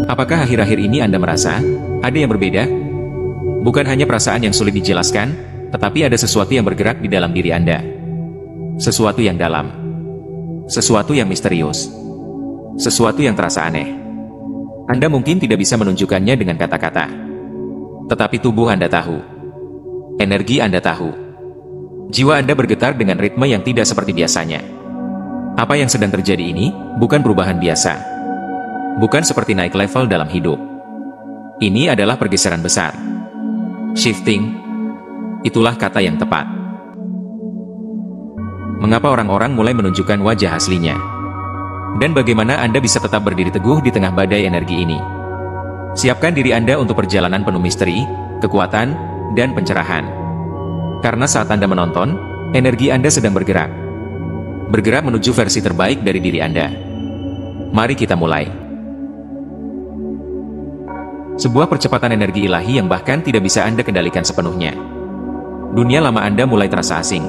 Apakah akhir-akhir ini Anda merasa ada yang berbeda? Bukan hanya perasaan yang sulit dijelaskan, tetapi ada sesuatu yang bergerak di dalam diri Anda. Sesuatu yang dalam. Sesuatu yang misterius. Sesuatu yang terasa aneh. Anda mungkin tidak bisa menunjukkannya dengan kata-kata. Tetapi tubuh Anda tahu. Energi Anda tahu. Jiwa Anda bergetar dengan ritme yang tidak seperti biasanya. Apa yang sedang terjadi ini bukan perubahan biasa. Bukan seperti naik level dalam hidup. Ini adalah pergeseran besar. Shifting. Itulah kata yang tepat. Mengapa orang-orang mulai menunjukkan wajah aslinya? Dan bagaimana Anda bisa tetap berdiri teguh di tengah badai energi ini? Siapkan diri Anda untuk perjalanan penuh misteri, kekuatan, dan pencerahan. Karena saat Anda menonton, energi Anda sedang bergerak. Bergerak menuju versi terbaik dari diri Anda. Mari kita mulai. Sebuah percepatan energi ilahi yang bahkan tidak bisa Anda kendalikan sepenuhnya. Dunia lama Anda mulai terasa asing.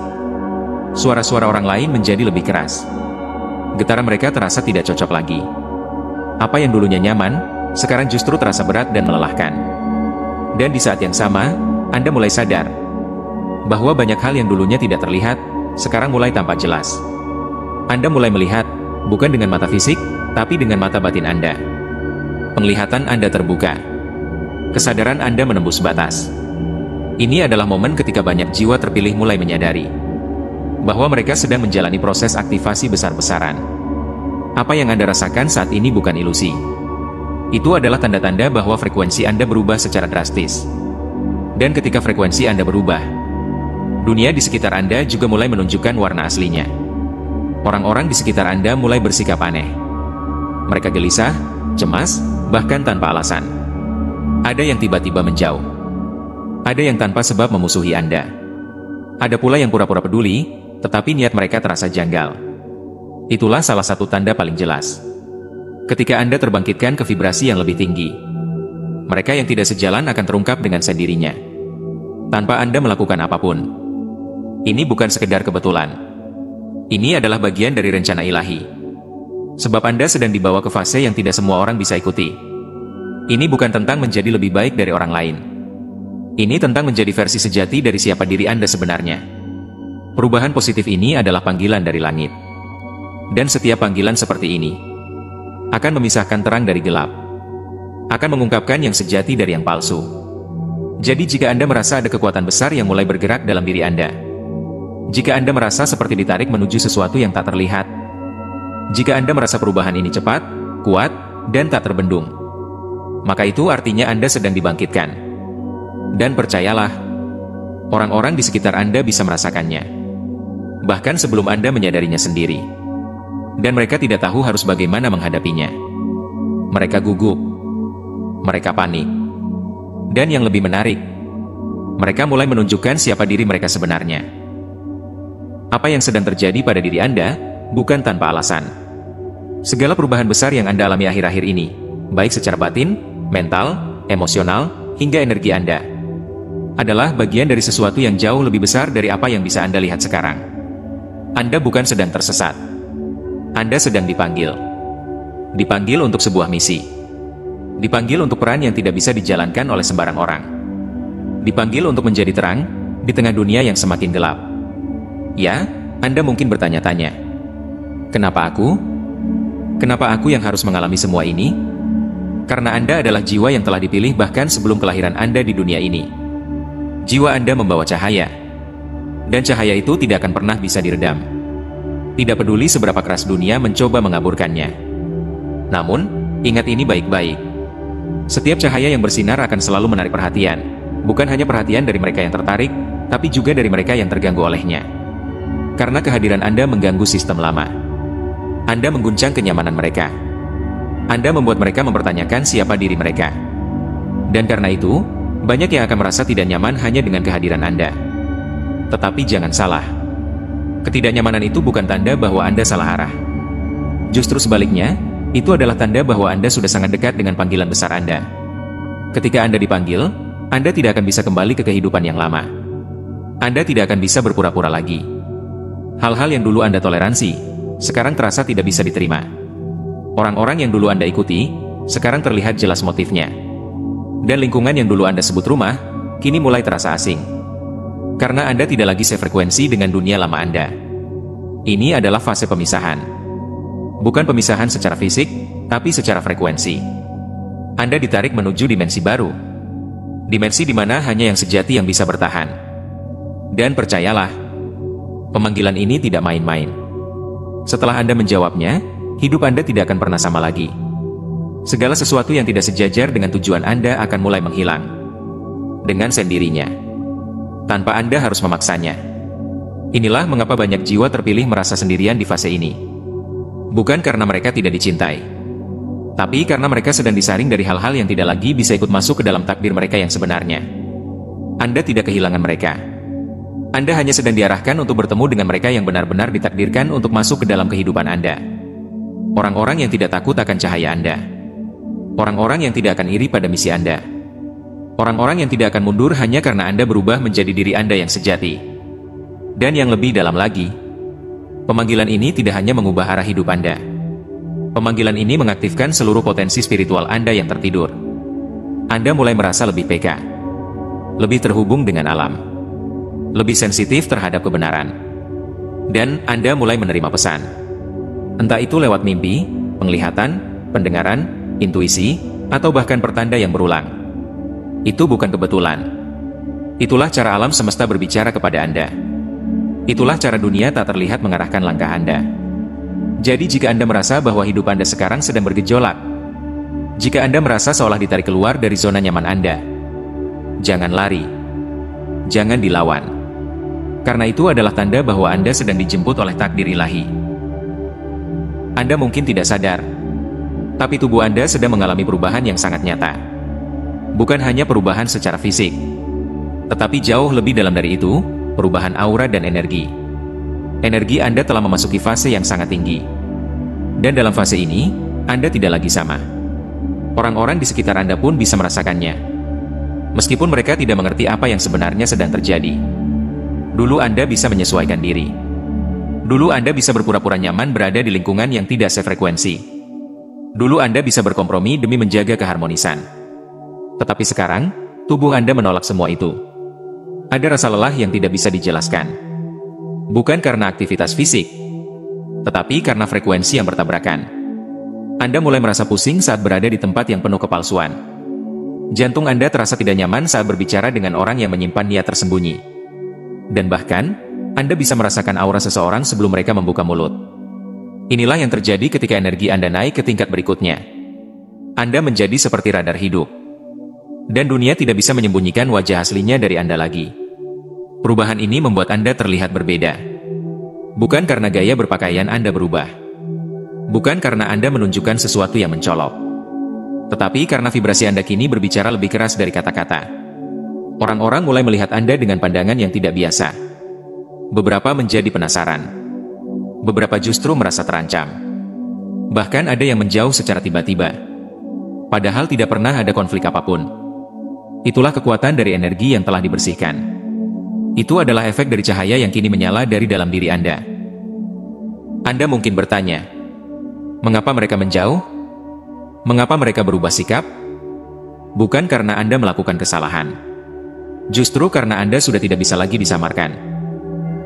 Suara-suara orang lain menjadi lebih keras. Getaran mereka terasa tidak cocok lagi. Apa yang dulunya nyaman, sekarang justru terasa berat dan melelahkan. Dan di saat yang sama, Anda mulai sadar bahwa banyak hal yang dulunya tidak terlihat, sekarang mulai tampak jelas. Anda mulai melihat, bukan dengan mata fisik, tapi dengan mata batin Anda. Penglihatan Anda terbuka. Kesadaran Anda menembus batas. Ini adalah momen ketika banyak jiwa terpilih mulai menyadari bahwa mereka sedang menjalani proses aktivasi besar-besaran. Apa yang Anda rasakan saat ini bukan ilusi. Itu adalah tanda-tanda bahwa frekuensi Anda berubah secara drastis. Dan ketika frekuensi Anda berubah, dunia di sekitar Anda juga mulai menunjukkan warna aslinya. Orang-orang di sekitar Anda mulai bersikap aneh. Mereka gelisah, cemas, bahkan tanpa alasan. Ada yang tiba-tiba menjauh. Ada yang tanpa sebab memusuhi Anda. Ada pula yang pura-pura peduli, tetapi niat mereka terasa janggal. Itulah salah satu tanda paling jelas. Ketika Anda terbangkitkan ke vibrasi yang lebih tinggi, mereka yang tidak sejalan akan terungkap dengan sendirinya, tanpa Anda melakukan apapun. Ini bukan sekedar kebetulan. Ini adalah bagian dari rencana ilahi. Sebab Anda sedang dibawa ke fase yang tidak semua orang bisa ikuti. Ini bukan tentang menjadi lebih baik dari orang lain. Ini tentang menjadi versi sejati dari siapa diri Anda sebenarnya. Perubahan positif ini adalah panggilan dari langit. Dan setiap panggilan seperti ini akan memisahkan terang dari gelap. Akan mengungkapkan yang sejati dari yang palsu. Jadi jika Anda merasa ada kekuatan besar yang mulai bergerak dalam diri Anda, jika Anda merasa seperti ditarik menuju sesuatu yang tak terlihat, jika Anda merasa perubahan ini cepat, kuat, dan tak terbendung, maka itu artinya Anda sedang dibangkitkan. Dan percayalah, orang-orang di sekitar Anda bisa merasakannya. Bahkan sebelum Anda menyadarinya sendiri. Dan mereka tidak tahu harus bagaimana menghadapinya. Mereka gugup. Mereka panik. Dan yang lebih menarik, mereka mulai menunjukkan siapa diri mereka sebenarnya. Apa yang sedang terjadi pada diri Anda bukan tanpa alasan. Segala perubahan besar yang Anda alami akhir-akhir ini, baik secara batin, mental, emosional, hingga energi Anda, adalah bagian dari sesuatu yang jauh lebih besar dari apa yang bisa Anda lihat sekarang. Anda bukan sedang tersesat. Anda sedang dipanggil. Dipanggil untuk sebuah misi. Dipanggil untuk peran yang tidak bisa dijalankan oleh sembarang orang. Dipanggil untuk menjadi terang di tengah dunia yang semakin gelap. Ya, Anda mungkin bertanya-tanya, kenapa aku? Kenapa aku yang harus mengalami semua ini? Karena Anda adalah jiwa yang telah dipilih bahkan sebelum kelahiran Anda di dunia ini. Jiwa Anda membawa cahaya. Dan cahaya itu tidak akan pernah bisa diredam. Tidak peduli seberapa keras dunia mencoba mengaburkannya. Namun, ingat ini baik-baik. Setiap cahaya yang bersinar akan selalu menarik perhatian. Bukan hanya perhatian dari mereka yang tertarik, tapi juga dari mereka yang terganggu olehnya. Karena kehadiran Anda mengganggu sistem lama. Anda mengguncang kenyamanan mereka. Anda membuat mereka mempertanyakan siapa diri mereka. Dan karena itu, banyak yang akan merasa tidak nyaman hanya dengan kehadiran Anda. Tetapi jangan salah. Ketidaknyamanan itu bukan tanda bahwa Anda salah arah. Justru sebaliknya, itu adalah tanda bahwa Anda sudah sangat dekat dengan panggilan besar Anda. Ketika Anda dipanggil, Anda tidak akan bisa kembali ke kehidupan yang lama. Anda tidak akan bisa berpura-pura lagi. Hal-hal yang dulu Anda toleransi, sekarang terasa tidak bisa diterima. Orang-orang yang dulu Anda ikuti, sekarang terlihat jelas motifnya. Dan lingkungan yang dulu Anda sebut rumah, kini mulai terasa asing. Karena Anda tidak lagi sefrekuensi dengan dunia lama Anda. Ini adalah fase pemisahan. Bukan pemisahan secara fisik, tapi secara frekuensi. Anda ditarik menuju dimensi baru. Dimensi di mana hanya yang sejati yang bisa bertahan. Dan percayalah, pemanggilan ini tidak main-main. Setelah Anda menjawabnya, hidup Anda tidak akan pernah sama lagi. Segala sesuatu yang tidak sejajar dengan tujuan Anda akan mulai menghilang. Dengan sendirinya. Tanpa Anda harus memaksanya. Inilah mengapa banyak jiwa terpilih merasa sendirian di fase ini. Bukan karena mereka tidak dicintai. Tapi karena mereka sedang disaring dari hal-hal yang tidak lagi bisa ikut masuk ke dalam takdir mereka yang sebenarnya. Anda tidak kehilangan mereka. Anda hanya sedang diarahkan untuk bertemu dengan mereka yang benar-benar ditakdirkan untuk masuk ke dalam kehidupan Anda. Orang-orang yang tidak takut akan cahaya Anda. Orang-orang yang tidak akan iri pada misi Anda. Orang-orang yang tidak akan mundur hanya karena Anda berubah menjadi diri Anda yang sejati. Dan yang lebih dalam lagi, pemanggilan ini tidak hanya mengubah arah hidup Anda. Pemanggilan ini mengaktifkan seluruh potensi spiritual Anda yang tertidur. Anda mulai merasa lebih peka, lebih terhubung dengan alam, lebih sensitif terhadap kebenaran. Dan Anda mulai menerima pesan. Entah itu lewat mimpi, penglihatan, pendengaran, intuisi, atau bahkan pertanda yang berulang. Itu bukan kebetulan. Itulah cara alam semesta berbicara kepada Anda. Itulah cara dunia tak terlihat mengarahkan langkah Anda. Jadi jika Anda merasa bahwa hidup Anda sekarang sedang bergejolak, jika Anda merasa seolah ditarik keluar dari zona nyaman Anda, jangan lari. Jangan dilawan. Karena itu adalah tanda bahwa Anda sedang dijemput oleh takdir ilahi. Anda mungkin tidak sadar, tapi tubuh Anda sedang mengalami perubahan yang sangat nyata. Bukan hanya perubahan secara fisik, tetapi jauh lebih dalam dari itu, perubahan aura dan energi. Energi Anda telah memasuki fase yang sangat tinggi. Dan dalam fase ini, Anda tidak lagi sama. Orang-orang di sekitar Anda pun bisa merasakannya. Meskipun mereka tidak mengerti apa yang sebenarnya sedang terjadi. Dulu Anda bisa menyesuaikan diri. Dulu Anda bisa berpura-pura nyaman berada di lingkungan yang tidak sefrekuensi. Dulu Anda bisa berkompromi demi menjaga keharmonisan. Tetapi sekarang, tubuh Anda menolak semua itu. Ada rasa lelah yang tidak bisa dijelaskan. Bukan karena aktivitas fisik, tetapi karena frekuensi yang bertabrakan. Anda mulai merasa pusing saat berada di tempat yang penuh kepalsuan. Jantung Anda terasa tidak nyaman saat berbicara dengan orang yang menyimpan niat tersembunyi. Dan bahkan, Anda bisa merasakan aura seseorang sebelum mereka membuka mulut. Inilah yang terjadi ketika energi Anda naik ke tingkat berikutnya. Anda menjadi seperti radar hidup. Dan dunia tidak bisa menyembunyikan wajah aslinya dari Anda lagi. Perubahan ini membuat Anda terlihat berbeda. Bukan karena gaya berpakaian Anda berubah. Bukan karena Anda menunjukkan sesuatu yang mencolok. Tetapi karena vibrasi Anda kini berbicara lebih keras dari kata-kata. Orang-orang mulai melihat Anda dengan pandangan yang tidak biasa. Beberapa menjadi penasaran. Beberapa justru merasa terancam. Bahkan ada yang menjauh secara tiba-tiba. Padahal tidak pernah ada konflik apapun. Itulah kekuatan dari energi yang telah dibersihkan. Itu adalah efek dari cahaya yang kini menyala dari dalam diri Anda. Anda mungkin bertanya, mengapa mereka menjauh? Mengapa mereka berubah sikap? Bukan karena Anda melakukan kesalahan. Justru karena Anda sudah tidak bisa lagi disamarkan.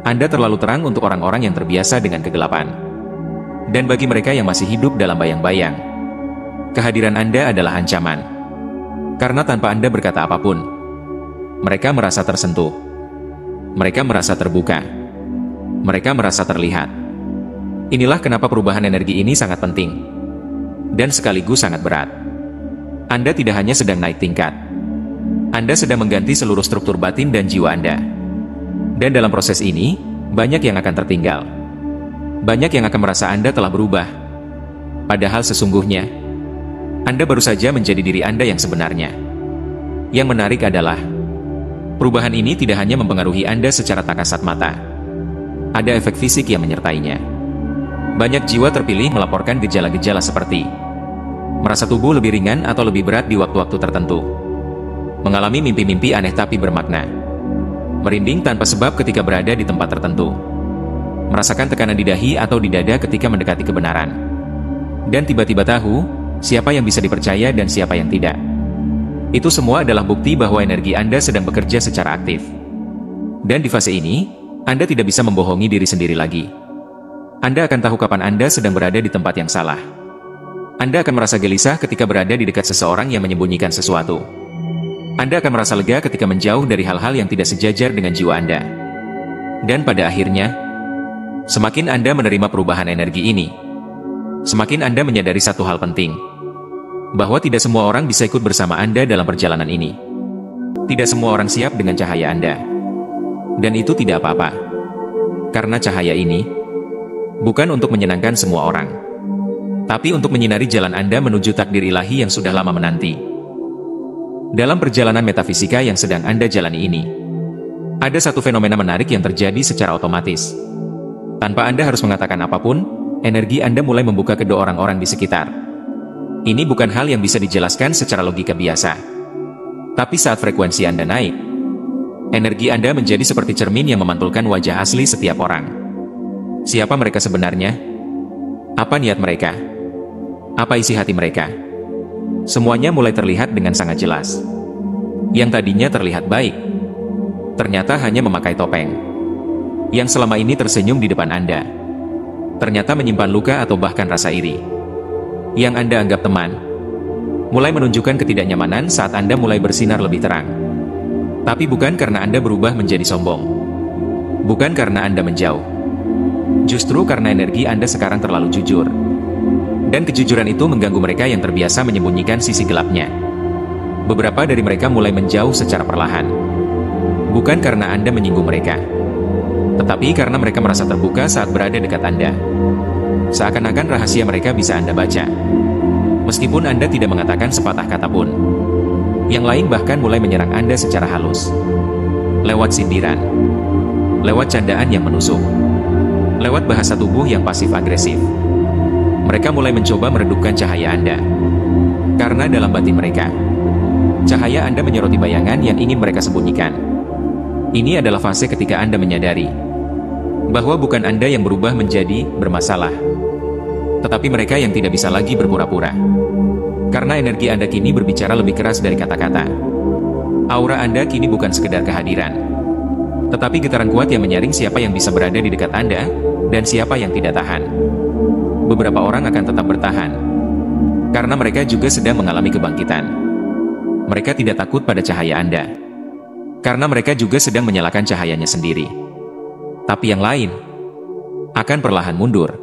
Anda terlalu terang untuk orang-orang yang terbiasa dengan kegelapan. Dan bagi mereka yang masih hidup dalam bayang-bayang, kehadiran Anda adalah ancaman. Karena tanpa Anda berkata apapun, mereka merasa tersentuh. Mereka merasa terbuka. Mereka merasa terlihat. Inilah kenapa perubahan energi ini sangat penting. Dan sekaligus sangat berat. Anda tidak hanya sedang naik tingkat. Anda sedang mengganti seluruh struktur batin dan jiwa Anda. Dan dalam proses ini, banyak yang akan tertinggal. Banyak yang akan merasa Anda telah berubah. Padahal sesungguhnya, Anda baru saja menjadi diri Anda yang sebenarnya. Yang menarik adalah, perubahan ini tidak hanya mempengaruhi Anda secara tak kasat mata. Ada efek fisik yang menyertainya. Banyak jiwa terpilih melaporkan gejala-gejala seperti merasa tubuh lebih ringan atau lebih berat di waktu-waktu tertentu, mengalami mimpi-mimpi aneh tapi bermakna, merinding tanpa sebab ketika berada di tempat tertentu, merasakan tekanan di dahi atau di dada ketika mendekati kebenaran. Dan tiba-tiba tahu, siapa yang bisa dipercaya dan siapa yang tidak. Itu semua adalah bukti bahwa energi Anda sedang bekerja secara aktif. Dan di fase ini, Anda tidak bisa membohongi diri sendiri lagi. Anda akan tahu kapan Anda sedang berada di tempat yang salah. Anda akan merasa gelisah ketika berada di dekat seseorang yang menyembunyikan sesuatu. Anda akan merasa lega ketika menjauh dari hal-hal yang tidak sejajar dengan jiwa Anda. Dan pada akhirnya, semakin Anda menerima perubahan energi ini, semakin Anda menyadari satu hal penting, bahwa tidak semua orang bisa ikut bersama Anda dalam perjalanan ini. Tidak semua orang siap dengan cahaya Anda. Dan itu tidak apa-apa. Karena cahaya ini bukan untuk menyenangkan semua orang, tapi untuk menyinari jalan Anda menuju takdir ilahi yang sudah lama menanti. Dalam perjalanan metafisika yang sedang Anda jalani ini, ada satu fenomena menarik yang terjadi secara otomatis. Tanpa Anda harus mengatakan apapun, energi Anda mulai membuka kedua orang-orang di sekitar. Ini bukan hal yang bisa dijelaskan secara logika biasa. Tapi saat frekuensi Anda naik, energi Anda menjadi seperti cermin yang memantulkan wajah asli setiap orang. Siapa mereka sebenarnya? Apa niat mereka? Apa isi hati mereka? Semuanya mulai terlihat dengan sangat jelas. Yang tadinya terlihat baik, ternyata hanya memakai topeng. Yang selama ini tersenyum di depan Anda, ternyata menyimpan luka atau bahkan rasa iri. Yang Anda anggap teman, mulai menunjukkan ketidaknyamanan saat Anda mulai bersinar lebih terang. Tapi bukan karena Anda berubah menjadi sombong. Bukan karena Anda menjauh. Justru karena energi Anda sekarang terlalu jujur. Dan kejujuran itu mengganggu mereka yang terbiasa menyembunyikan sisi gelapnya. Beberapa dari mereka mulai menjauh secara perlahan. Bukan karena Anda menyinggung mereka, tetapi karena mereka merasa terbuka saat berada dekat Anda. Seakan-akan rahasia mereka bisa Anda baca. Meskipun Anda tidak mengatakan sepatah kata pun. Yang lain bahkan mulai menyerang Anda secara halus. Lewat sindiran. Lewat candaan yang menusuk. Lewat bahasa tubuh yang pasif-agresif. Mereka mulai mencoba meredupkan cahaya Anda. Karena dalam batin mereka, cahaya Anda menyoroti bayangan yang ingin mereka sembunyikan. Ini adalah fase ketika Anda menyadari bahwa bukan Anda yang berubah menjadi bermasalah, tetapi mereka yang tidak bisa lagi berpura-pura. Karena energi Anda kini berbicara lebih keras dari kata-kata. Aura Anda kini bukan sekedar kehadiran, tetapi getaran kuat yang menyaring siapa yang bisa berada di dekat Anda, dan siapa yang tidak tahan. Beberapa orang akan tetap bertahan, karena mereka juga sedang mengalami kebangkitan. Mereka tidak takut pada cahaya Anda, karena mereka juga sedang menyalakan cahayanya sendiri. Tapi yang lain akan perlahan mundur,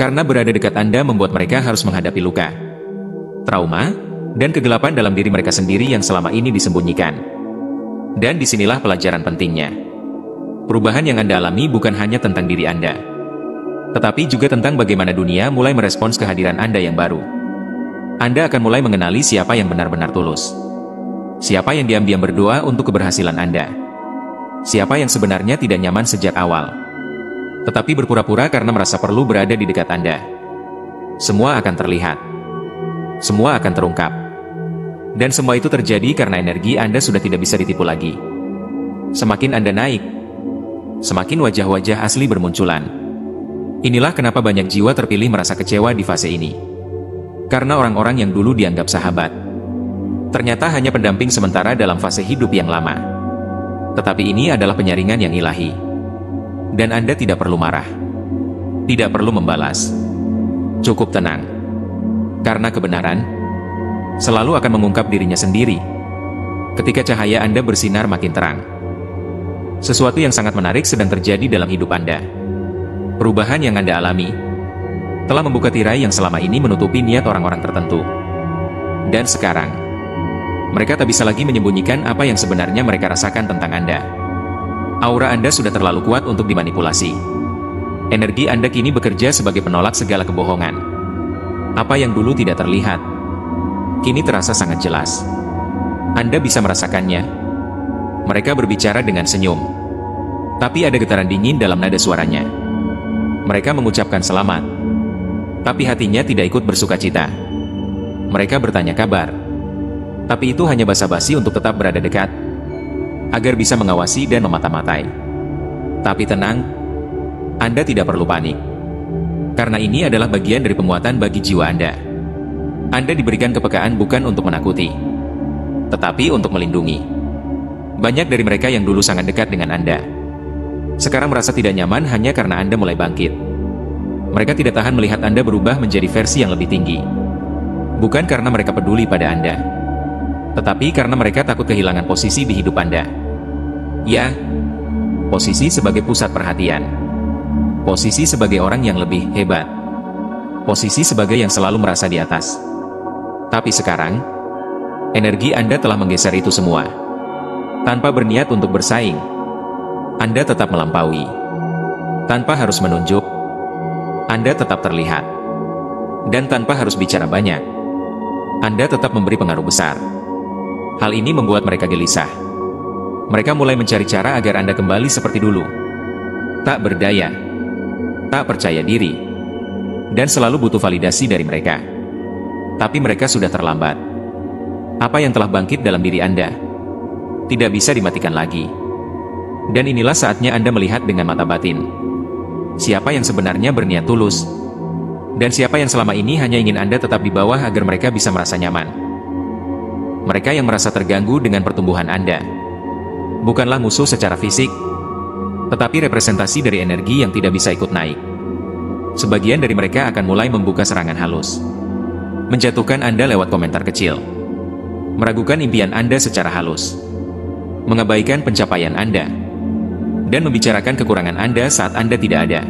karena berada dekat Anda membuat mereka harus menghadapi luka, trauma, dan kegelapan dalam diri mereka sendiri yang selama ini disembunyikan. Dan disinilah pelajaran pentingnya. Perubahan yang Anda alami bukan hanya tentang diri Anda, tetapi juga tentang bagaimana dunia mulai merespons kehadiran Anda yang baru. Anda akan mulai mengenali siapa yang benar-benar tulus. Siapa yang diam-diam berdoa untuk keberhasilan Anda. Siapa yang sebenarnya tidak nyaman sejak awal, tetapi berpura-pura karena merasa perlu berada di dekat Anda. Semua akan terlihat. Semua akan terungkap. Dan semua itu terjadi karena energi Anda sudah tidak bisa ditipu lagi. Semakin Anda naik, semakin wajah-wajah asli bermunculan. Inilah kenapa banyak jiwa terpilih merasa kecewa di fase ini. Karena orang-orang yang dulu dianggap sahabat, ternyata hanya pendamping sementara dalam fase hidup yang lama. Tetapi ini adalah penyaringan yang ilahi. Dan Anda tidak perlu marah. Tidak perlu membalas. Cukup tenang. Karena kebenaran selalu akan mengungkap dirinya sendiri ketika cahaya Anda bersinar makin terang. Sesuatu yang sangat menarik sedang terjadi dalam hidup Anda. Perubahan yang Anda alami telah membuka tirai yang selama ini menutupi niat orang-orang tertentu. Dan sekarang, mereka tak bisa lagi menyembunyikan apa yang sebenarnya mereka rasakan tentang Anda. Aura Anda sudah terlalu kuat untuk dimanipulasi. Energi Anda kini bekerja sebagai penolak segala kebohongan. Apa yang dulu tidak terlihat, kini terasa sangat jelas. Anda bisa merasakannya. Mereka berbicara dengan senyum, tapi ada getaran dingin dalam nada suaranya. Mereka mengucapkan selamat, tapi hatinya tidak ikut bersukacita. Mereka bertanya kabar, tapi itu hanya basa-basi untuk tetap berada dekat, agar bisa mengawasi dan memata-matai. Tapi tenang, Anda tidak perlu panik. Karena ini adalah bagian dari penguatan bagi jiwa Anda. Anda diberikan kepekaan bukan untuk menakuti, tetapi untuk melindungi. Banyak dari mereka yang dulu sangat dekat dengan Anda, sekarang merasa tidak nyaman hanya karena Anda mulai bangkit. Mereka tidak tahan melihat Anda berubah menjadi versi yang lebih tinggi. Bukan karena mereka peduli pada Anda, tetapi karena mereka takut kehilangan posisi di hidup Anda. Ya, posisi sebagai pusat perhatian. Posisi sebagai orang yang lebih hebat. Posisi sebagai yang selalu merasa di atas. Tapi sekarang, energi Anda telah menggeser itu semua. Tanpa berniat untuk bersaing, Anda tetap melampaui. Tanpa harus menunjuk, Anda tetap terlihat. Dan tanpa harus bicara banyak, Anda tetap memberi pengaruh besar. Hal ini membuat mereka gelisah. Mereka mulai mencari cara agar Anda kembali seperti dulu. Tak berdaya, tak percaya diri, dan selalu butuh validasi dari mereka. Tapi mereka sudah terlambat. Apa yang telah bangkit dalam diri Anda tidak bisa dimatikan lagi. Dan inilah saatnya Anda melihat dengan mata batin. Siapa yang sebenarnya berniat tulus, dan siapa yang selama ini hanya ingin Anda tetap di bawah agar mereka bisa merasa nyaman. Mereka yang merasa terganggu dengan pertumbuhan Anda bukanlah musuh secara fisik, tetapi representasi dari energi yang tidak bisa ikut naik. Sebagian dari mereka akan mulai membuka serangan halus, menjatuhkan Anda lewat komentar kecil, meragukan impian Anda secara halus, mengabaikan pencapaian Anda, dan membicarakan kekurangan Anda saat Anda tidak ada.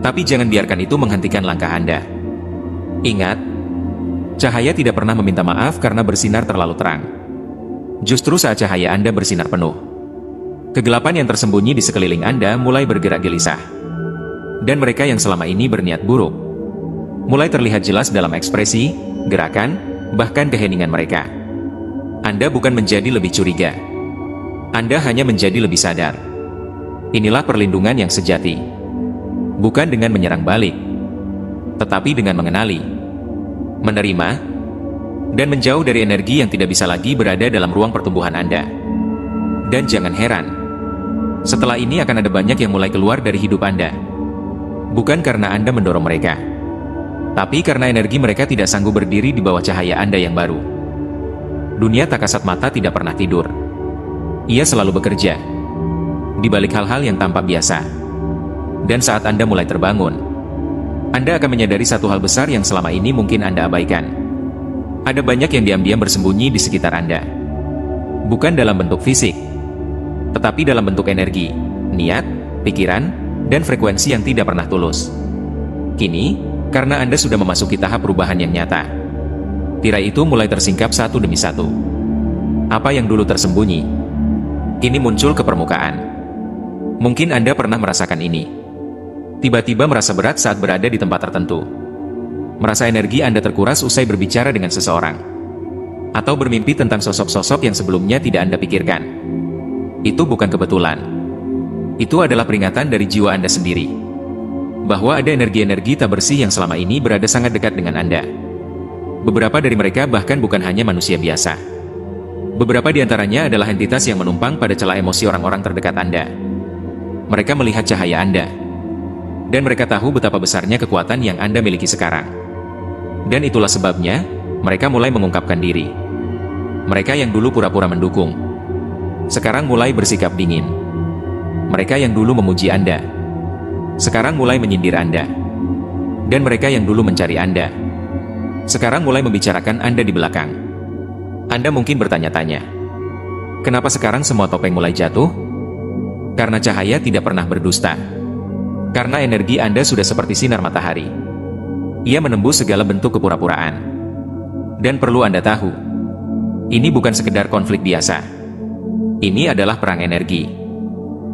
Tapi jangan biarkan itu menghentikan langkah Anda. Ingat, cahaya tidak pernah meminta maaf karena bersinar terlalu terang. Justru saat cahaya Anda bersinar penuh, kegelapan yang tersembunyi di sekeliling Anda mulai bergerak gelisah. Dan mereka yang selama ini berniat buruk mulai terlihat jelas dalam ekspresi, gerakan, bahkan keheningan mereka. Anda bukan menjadi lebih curiga. Anda hanya menjadi lebih sadar. Inilah perlindungan yang sejati. Bukan dengan menyerang balik, tetapi dengan mengenali, menerima, dan menjauh dari energi yang tidak bisa lagi berada dalam ruang pertumbuhan Anda. Dan jangan heran, setelah ini akan ada banyak yang mulai keluar dari hidup Anda. Bukan karena Anda mendorong mereka, tapi karena energi mereka tidak sanggup berdiri di bawah cahaya Anda yang baru. Dunia tak kasat mata tidak pernah tidur. Ia selalu bekerja di balik hal-hal yang tampak biasa. Dan saat Anda mulai terbangun, Anda akan menyadari satu hal besar yang selama ini mungkin Anda abaikan. Ada banyak yang diam-diam bersembunyi di sekitar Anda. Bukan dalam bentuk fisik, tetapi dalam bentuk energi, niat, pikiran, dan frekuensi yang tidak pernah tulus. Kini, karena Anda sudah memasuki tahap perubahan yang nyata, tirai itu mulai tersingkap satu demi satu. Apa yang dulu tersembunyi, kini muncul ke permukaan. Mungkin Anda pernah merasakan ini. Tiba-tiba merasa berat saat berada di tempat tertentu. Merasa energi Anda terkuras usai berbicara dengan seseorang. Atau bermimpi tentang sosok-sosok yang sebelumnya tidak Anda pikirkan. Itu bukan kebetulan. Itu adalah peringatan dari jiwa Anda sendiri. Bahwa ada energi-energi tak bersih yang selama ini berada sangat dekat dengan Anda. Beberapa dari mereka bahkan bukan hanya manusia biasa. Beberapa di antaranya adalah entitas yang menumpang pada celah emosi orang-orang terdekat Anda. Mereka melihat cahaya Anda. Dan mereka tahu betapa besarnya kekuatan yang Anda miliki sekarang. Dan itulah sebabnya, mereka mulai mengungkapkan diri. Mereka yang dulu pura-pura mendukung, sekarang mulai bersikap dingin. Mereka yang dulu memuji Anda, sekarang mulai menyindir Anda. Dan mereka yang dulu mencari Anda, sekarang mulai membicarakan Anda di belakang. Anda mungkin bertanya-tanya, kenapa sekarang semua topeng mulai jatuh? Karena cahaya tidak pernah berdusta. Karena energi Anda sudah seperti sinar matahari. Ia menembus segala bentuk kepura-puraan. Dan perlu Anda tahu, ini bukan sekedar konflik biasa. Ini adalah perang energi.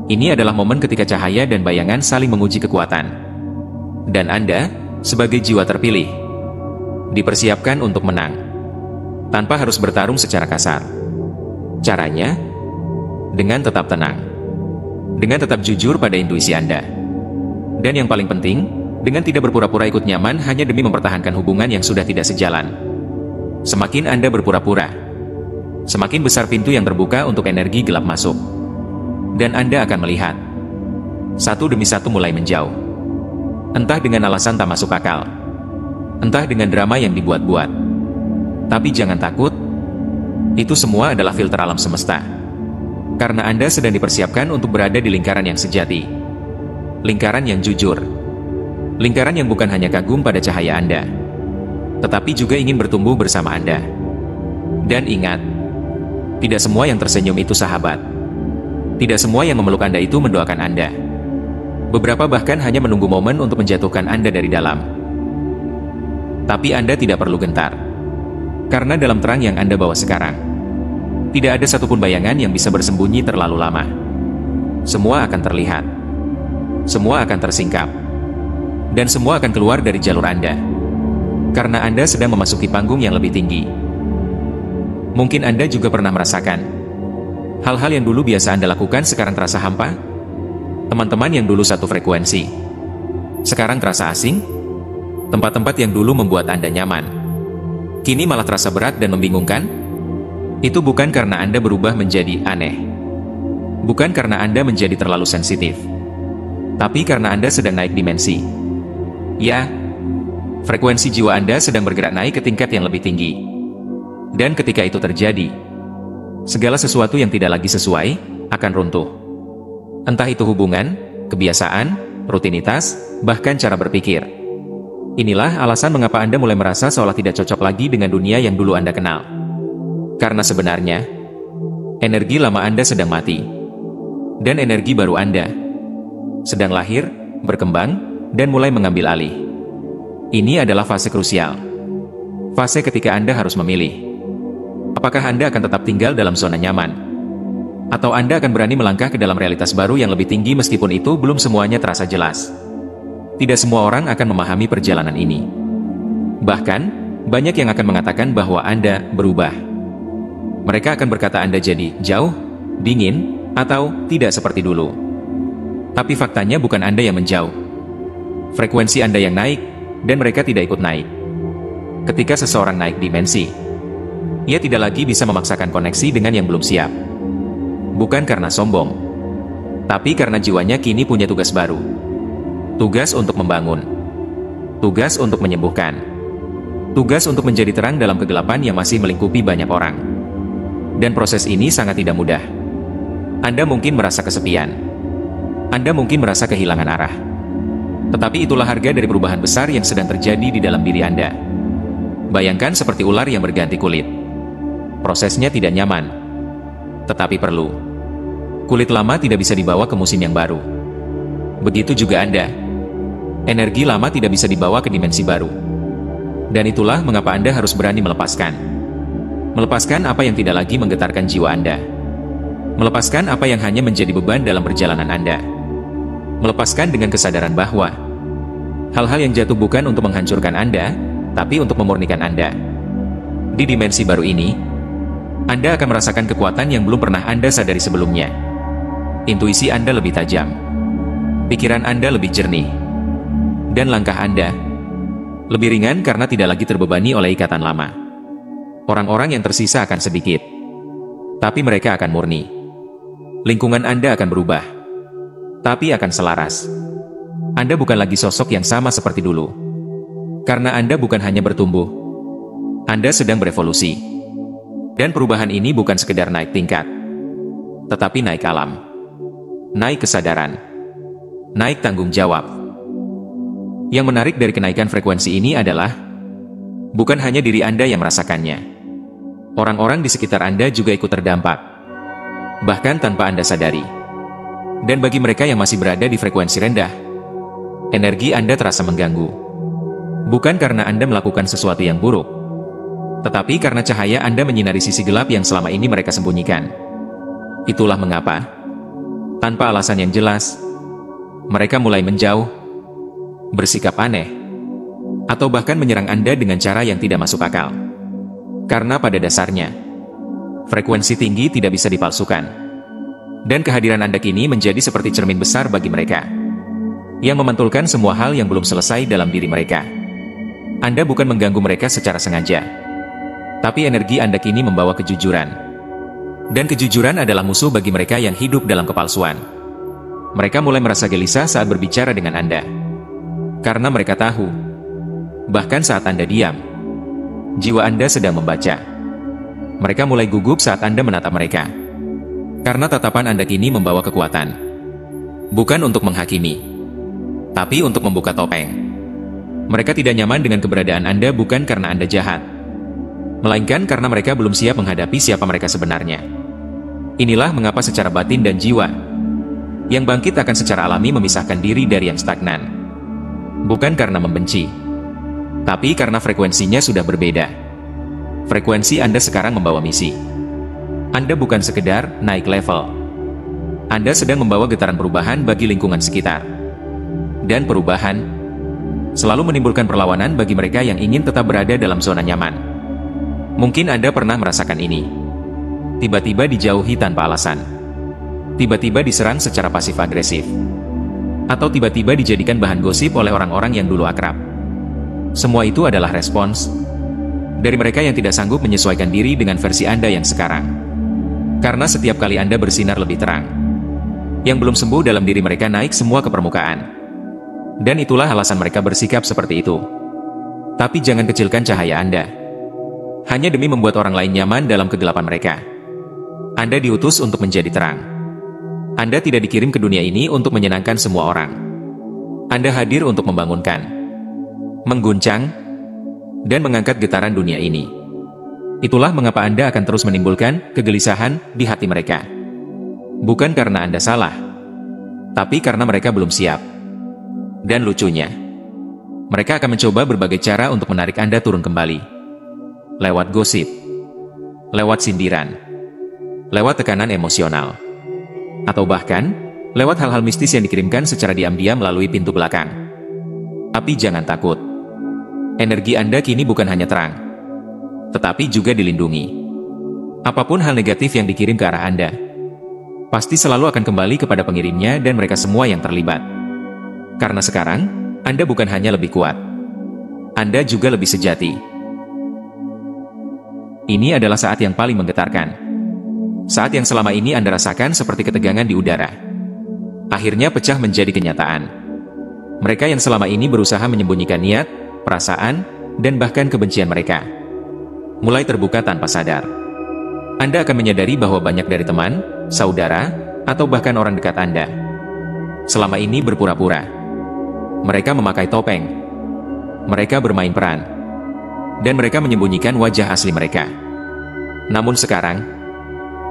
Ini adalah momen ketika cahaya dan bayangan saling menguji kekuatan. Dan Anda, sebagai jiwa terpilih, dipersiapkan untuk menang. Tanpa harus bertarung secara kasar. Caranya, dengan tetap tenang. Dengan tetap jujur pada intuisi Anda. Dan yang paling penting, dengan tidak berpura-pura ikut nyaman hanya demi mempertahankan hubungan yang sudah tidak sejalan. Semakin Anda berpura-pura, semakin besar pintu yang terbuka untuk energi gelap masuk. Dan Anda akan melihat, Satu demi satu mulai menjauh. Entah dengan alasan tak masuk akal, entah dengan drama yang dibuat-buat. Tapi jangan takut, itu semua adalah filter alam semesta. Karena Anda sedang dipersiapkan untuk berada di lingkaran yang sejati. Lingkaran yang jujur. Lingkaran yang bukan hanya kagum pada cahaya Anda, tetapi juga ingin bertumbuh bersama Anda. Dan ingat, tidak semua yang tersenyum itu sahabat. Tidak semua yang memeluk Anda itu mendoakan Anda. Beberapa bahkan hanya menunggu momen untuk menjatuhkan Anda dari dalam. Tapi Anda tidak perlu gentar. Karena dalam terang yang Anda bawa sekarang, tidak ada satupun bayangan yang bisa bersembunyi terlalu lama. Semua akan terlihat. Semua akan tersingkap. Dan semua akan keluar dari jalur Anda. Karena Anda sedang memasuki panggung yang lebih tinggi. Mungkin Anda juga pernah merasakan hal-hal yang dulu biasa Anda lakukan sekarang terasa hampa. Teman-teman yang dulu satu frekuensi, sekarang terasa asing. Tempat-tempat yang dulu membuat Anda nyaman, kini malah terasa berat dan membingungkan. Itu bukan karena Anda berubah menjadi aneh. Bukan karena Anda menjadi terlalu sensitif. Tapi karena Anda sedang naik dimensi. Ya, frekuensi jiwa Anda sedang bergerak naik ke tingkat yang lebih tinggi. Dan ketika itu terjadi, segala sesuatu yang tidak lagi sesuai akan runtuh. Entah itu hubungan, kebiasaan, rutinitas, bahkan cara berpikir. Inilah alasan mengapa Anda mulai merasa seolah tidak cocok lagi dengan dunia yang dulu Anda kenal. Karena sebenarnya, energi lama Anda sedang mati. Dan energi baru Anda sedang lahir, berkembang, dan mulai mengambil alih. Ini adalah fase krusial. Fase ketika Anda harus memilih. Apakah Anda akan tetap tinggal dalam zona nyaman? Atau Anda akan berani melangkah ke dalam realitas baru yang lebih tinggi meskipun itu belum semuanya terasa jelas. Tidak semua orang akan memahami perjalanan ini. Bahkan, banyak yang akan mengatakan bahwa Anda berubah. Mereka akan berkata Anda jadi jauh, dingin, atau tidak seperti dulu. Tapi faktanya bukan Anda yang menjauh. Frekuensi Anda yang naik, dan mereka tidak ikut naik. Ketika seseorang naik dimensi, ia tidak lagi bisa memaksakan koneksi dengan yang belum siap. Bukan karena sombong, tapi karena jiwanya kini punya tugas baru. Tugas untuk membangun. Tugas untuk menyembuhkan. Tugas untuk menjadi terang dalam kegelapan yang masih melingkupi banyak orang. Dan proses ini sangat tidak mudah. Anda mungkin merasa kesepian. Anda mungkin merasa kehilangan arah. Tetapi itulah harga dari perubahan besar yang sedang terjadi di dalam diri Anda. Bayangkan seperti ular yang berganti kulit. Prosesnya tidak nyaman, tetapi perlu. Kulit lama tidak bisa dibawa ke musim yang baru. Begitu juga Anda. Energi lama tidak bisa dibawa ke dimensi baru. Dan itulah mengapa Anda harus berani melepaskan. Melepaskan apa yang tidak lagi menggetarkan jiwa Anda. Melepaskan apa yang hanya menjadi beban dalam perjalanan Anda. Melepaskan dengan kesadaran bahwa hal-hal yang jatuh bukan untuk menghancurkan Anda, tapi untuk memurnikan Anda. Di dimensi baru ini, Anda akan merasakan kekuatan yang belum pernah Anda sadari sebelumnya. Intuisi Anda lebih tajam. Pikiran Anda lebih jernih. Dan langkah Anda lebih ringan karena tidak lagi terbebani oleh ikatan lama. Orang-orang yang tersisa akan sedikit, tapi mereka akan murni. Lingkungan Anda akan berubah, tapi akan selaras. Anda bukan lagi sosok yang sama seperti dulu. Karena Anda bukan hanya bertumbuh, Anda sedang berevolusi. Dan perubahan ini bukan sekedar naik tingkat, tetapi naik alam. Naik kesadaran, naik tanggung jawab. Yang menarik dari kenaikan frekuensi ini adalah bukan hanya diri Anda yang merasakannya. Orang-orang di sekitar Anda juga ikut terdampak, bahkan tanpa Anda sadari. Dan bagi mereka yang masih berada di frekuensi rendah, energi Anda terasa mengganggu. Bukan karena Anda melakukan sesuatu yang buruk, tetapi karena cahaya Anda menyinari sisi gelap yang selama ini mereka sembunyikan. Itulah mengapa tanpa alasan yang jelas, mereka mulai menjauh, bersikap aneh, atau bahkan menyerang Anda dengan cara yang tidak masuk akal. Karena pada dasarnya, frekuensi tinggi tidak bisa dipalsukan. Dan kehadiran Anda kini menjadi seperti cermin besar bagi mereka, yang memantulkan semua hal yang belum selesai dalam diri mereka. Anda bukan mengganggu mereka secara sengaja, tapi energi Anda kini membawa kejujuran. Dan kejujuran adalah musuh bagi mereka yang hidup dalam kepalsuan. Mereka mulai merasa gelisah saat berbicara dengan Anda. Karena mereka tahu, bahkan saat Anda diam, jiwa Anda sedang membaca. Mereka mulai gugup saat Anda menatap mereka. Karena tatapan Anda kini membawa kekuatan. Bukan untuk menghakimi, tapi untuk membuka topeng. Mereka tidak nyaman dengan keberadaan Anda bukan karena Anda jahat, melainkan karena mereka belum siap menghadapi siapa mereka sebenarnya. Inilah mengapa secara batin dan jiwa, yang bangkit akan secara alami memisahkan diri dari yang stagnan. Bukan karena membenci, tapi karena frekuensinya sudah berbeda. Frekuensi Anda sekarang membawa misi. Anda bukan sekedar naik level. Anda sedang membawa getaran perubahan bagi lingkungan sekitar. Dan perubahan selalu menimbulkan perlawanan bagi mereka yang ingin tetap berada dalam zona nyaman. Mungkin Anda pernah merasakan ini. Tiba-tiba dijauhi tanpa alasan. Tiba-tiba diserang secara pasif-agresif. Atau tiba-tiba dijadikan bahan gosip oleh orang-orang yang dulu akrab. Semua itu adalah respons dari mereka yang tidak sanggup menyesuaikan diri dengan versi Anda yang sekarang. Karena setiap kali Anda bersinar lebih terang, yang belum sembuh dalam diri mereka naik semua ke permukaan. Dan itulah alasan mereka bersikap seperti itu. Tapi jangan kecilkan cahaya Anda. Hanya demi membuat orang lain nyaman dalam kegelapan mereka. Anda diutus untuk menjadi terang. Anda tidak dikirim ke dunia ini untuk menyenangkan semua orang. Anda hadir untuk membangunkan, mengguncang, dan mengangkat getaran dunia ini. Itulah mengapa Anda akan terus menimbulkan kegelisahan di hati mereka. Bukan karena Anda salah, tapi karena mereka belum siap. Dan lucunya, mereka akan mencoba berbagai cara untuk menarik Anda turun kembali. Lewat gosip, lewat sindiran, lewat tekanan emosional, atau bahkan lewat hal-hal mistis yang dikirimkan secara diam-diam melalui pintu belakang. Tapi jangan takut. Energi Anda kini bukan hanya terang, tetapi juga dilindungi. Apapun hal negatif yang dikirim ke arah Anda, pasti selalu akan kembali kepada pengirimnya dan mereka semua yang terlibat. Karena sekarang, Anda bukan hanya lebih kuat, Anda juga lebih sejati. Ini adalah saat yang paling menggetarkan. Saat yang selama ini Anda rasakan seperti ketegangan di udara, akhirnya pecah menjadi kenyataan. Mereka yang selama ini berusaha menyembunyikan niat, perasaan, dan bahkan kebencian mereka, mulai terbuka tanpa sadar. Anda akan menyadari bahwa banyak dari teman, saudara, atau bahkan orang dekat Anda selama ini berpura-pura. Mereka memakai topeng. Mereka bermain peran. Dan mereka menyembunyikan wajah asli mereka. Namun sekarang,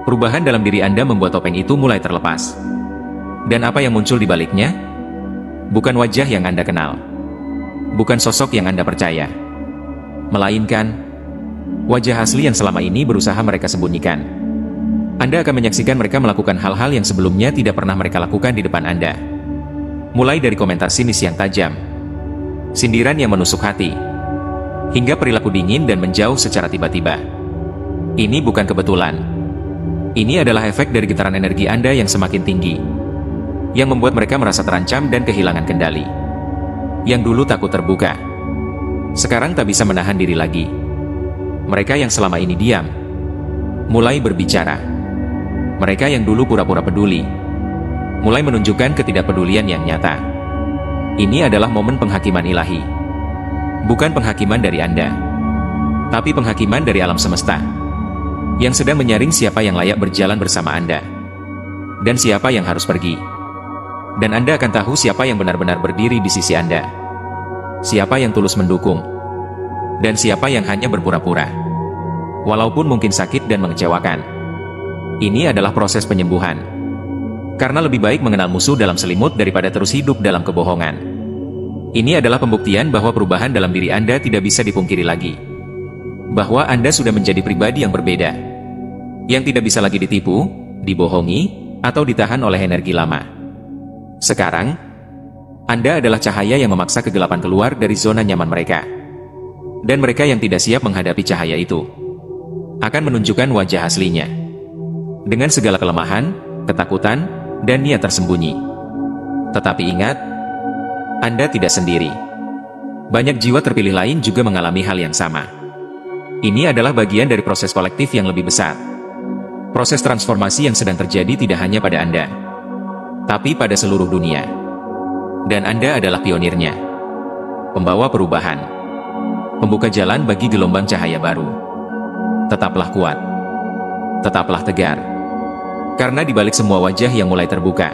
perubahan dalam diri Anda membuat topeng itu mulai terlepas. Dan apa yang muncul di baliknya? Bukan wajah yang Anda kenal. Bukan sosok yang Anda percaya. Melainkan wajah asli yang selama ini berusaha mereka sembunyikan. Anda akan menyaksikan mereka melakukan hal-hal yang sebelumnya tidak pernah mereka lakukan di depan Anda. Mulai dari komentar sinis yang tajam, sindiran yang menusuk hati, hingga perilaku dingin dan menjauh secara tiba-tiba. Ini bukan kebetulan. Ini adalah efek dari getaran energi Anda yang semakin tinggi, yang membuat mereka merasa terancam dan kehilangan kendali. Yang dulu takut terbuka, sekarang tak bisa menahan diri lagi. Mereka yang selama ini diam, mulai berbicara. Mereka yang dulu pura-pura peduli, mulai menunjukkan ketidakpedulian yang nyata. Ini adalah momen penghakiman ilahi. Bukan penghakiman dari Anda, tapi penghakiman dari alam semesta, yang sedang menyaring siapa yang layak berjalan bersama Anda, dan siapa yang harus pergi. Dan Anda akan tahu siapa yang benar-benar berdiri di sisi Anda, siapa yang tulus mendukung, dan siapa yang hanya berpura-pura, walaupun mungkin sakit dan mengecewakan. Ini adalah proses penyembuhan, karena lebih baik mengenal musuh dalam selimut daripada terus hidup dalam kebohongan. Ini adalah pembuktian bahwa perubahan dalam diri Anda tidak bisa dipungkiri lagi, bahwa Anda sudah menjadi pribadi yang berbeda, yang tidak bisa lagi ditipu, dibohongi, atau ditahan oleh energi lama. Sekarang, Anda adalah cahaya yang memaksa kegelapan keluar dari zona nyaman mereka. Dan mereka yang tidak siap menghadapi cahaya itu akan menunjukkan wajah aslinya, dengan segala kelemahan, ketakutan, dan niat tersembunyi. Tetapi ingat, Anda tidak sendiri. Banyak jiwa terpilih lain juga mengalami hal yang sama. Ini adalah bagian dari proses kolektif yang lebih besar. Proses transformasi yang sedang terjadi tidak hanya pada Anda, tapi pada seluruh dunia. Dan Anda adalah pionirnya, pembawa perubahan, pembuka jalan bagi gelombang cahaya baru. Tetaplah kuat, tetaplah tegar, karena di balik semua wajah yang mulai terbuka,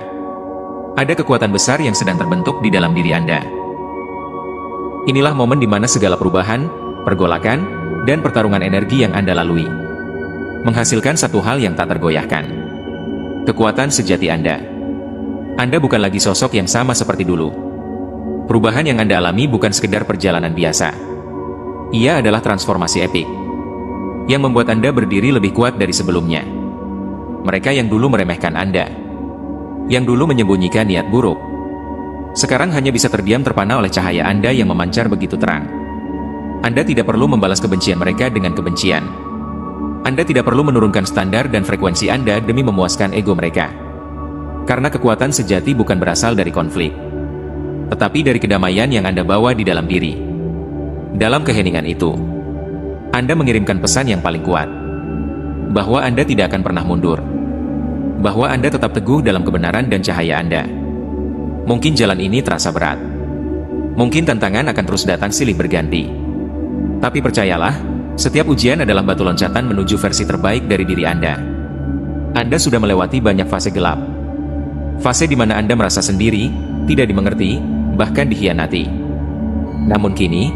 ada kekuatan besar yang sedang terbentuk di dalam diri Anda. Inilah momen di mana segala perubahan, pergolakan, dan pertarungan energi yang Anda lalui menghasilkan satu hal yang tak tergoyahkan. Kekuatan sejati Anda. Anda bukan lagi sosok yang sama seperti dulu. Perubahan yang Anda alami bukan sekedar perjalanan biasa. Ia adalah transformasi epik yang membuat Anda berdiri lebih kuat dari sebelumnya. Mereka yang dulu meremehkan Anda, yang dulu menyembunyikan niat buruk, sekarang hanya bisa terdiam terpana oleh cahaya Anda yang memancar begitu terang. Anda tidak perlu membalas kebencian mereka dengan kebencian. Anda tidak perlu menurunkan standar dan frekuensi Anda demi memuaskan ego mereka. Karena kekuatan sejati bukan berasal dari konflik, tetapi dari kedamaian yang Anda bawa di dalam diri. Dalam keheningan itu, Anda mengirimkan pesan yang paling kuat, bahwa Anda tidak akan pernah mundur, bahwa Anda tetap teguh dalam kebenaran dan cahaya Anda. Mungkin jalan ini terasa berat, mungkin tantangan akan terus datang silih berganti, tapi percayalah, setiap ujian adalah batu loncatan menuju versi terbaik dari diri Anda. Anda sudah melewati banyak fase gelap, fase di mana Anda merasa sendiri, tidak dimengerti, bahkan dikhianati. Namun kini,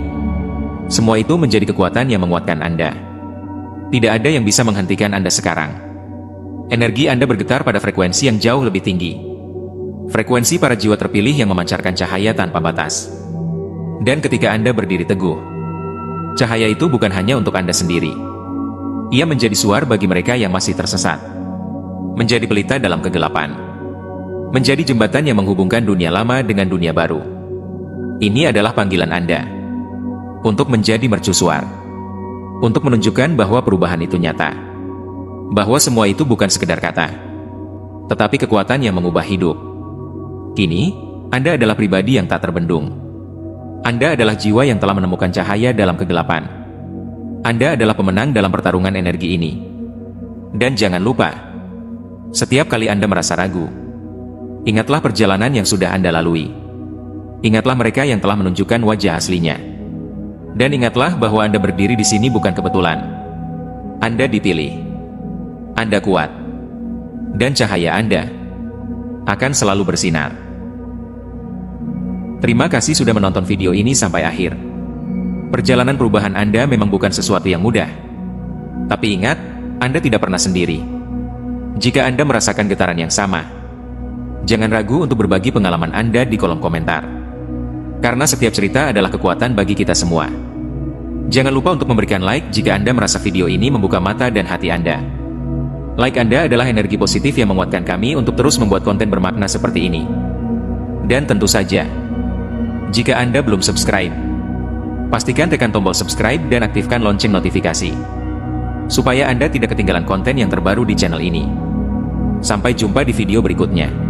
semua itu menjadi kekuatan yang menguatkan Anda. Tidak ada yang bisa menghentikan Anda sekarang. Energi Anda bergetar pada frekuensi yang jauh lebih tinggi. Frekuensi para jiwa terpilih yang memancarkan cahaya tanpa batas. Dan ketika Anda berdiri teguh, cahaya itu bukan hanya untuk Anda sendiri. Ia menjadi suar bagi mereka yang masih tersesat. Menjadi pelita dalam kegelapan. Menjadi jembatan yang menghubungkan dunia lama dengan dunia baru. Ini adalah panggilan Anda untuk menjadi mercusuar, untuk menunjukkan bahwa perubahan itu nyata, bahwa semua itu bukan sekedar kata, tetapi kekuatan yang mengubah hidup. Kini, Anda adalah pribadi yang tak terbendung. Anda adalah jiwa yang telah menemukan cahaya dalam kegelapan. Anda adalah pemenang dalam pertarungan energi ini. Dan jangan lupa, setiap kali Anda merasa ragu, ingatlah perjalanan yang sudah Anda lalui. Ingatlah mereka yang telah menunjukkan wajah aslinya. Dan ingatlah bahwa Anda berdiri di sini bukan kebetulan. Anda dipilih. Anda kuat. Dan cahaya Anda akan selalu bersinar. Terima kasih sudah menonton video ini sampai akhir. Perjalanan perubahan Anda memang bukan sesuatu yang mudah. Tapi ingat, Anda tidak pernah sendiri. Jika Anda merasakan getaran yang sama, jangan ragu untuk berbagi pengalaman Anda di kolom komentar. Karena setiap cerita adalah kekuatan bagi kita semua. Jangan lupa untuk memberikan like jika Anda merasa video ini membuka mata dan hati Anda. Like Anda adalah energi positif yang menguatkan kami untuk terus membuat konten bermakna seperti ini. Dan tentu saja, jika Anda belum subscribe, pastikan tekan tombol subscribe dan aktifkan lonceng notifikasi, supaya Anda tidak ketinggalan konten yang terbaru di channel ini. Sampai jumpa di video berikutnya.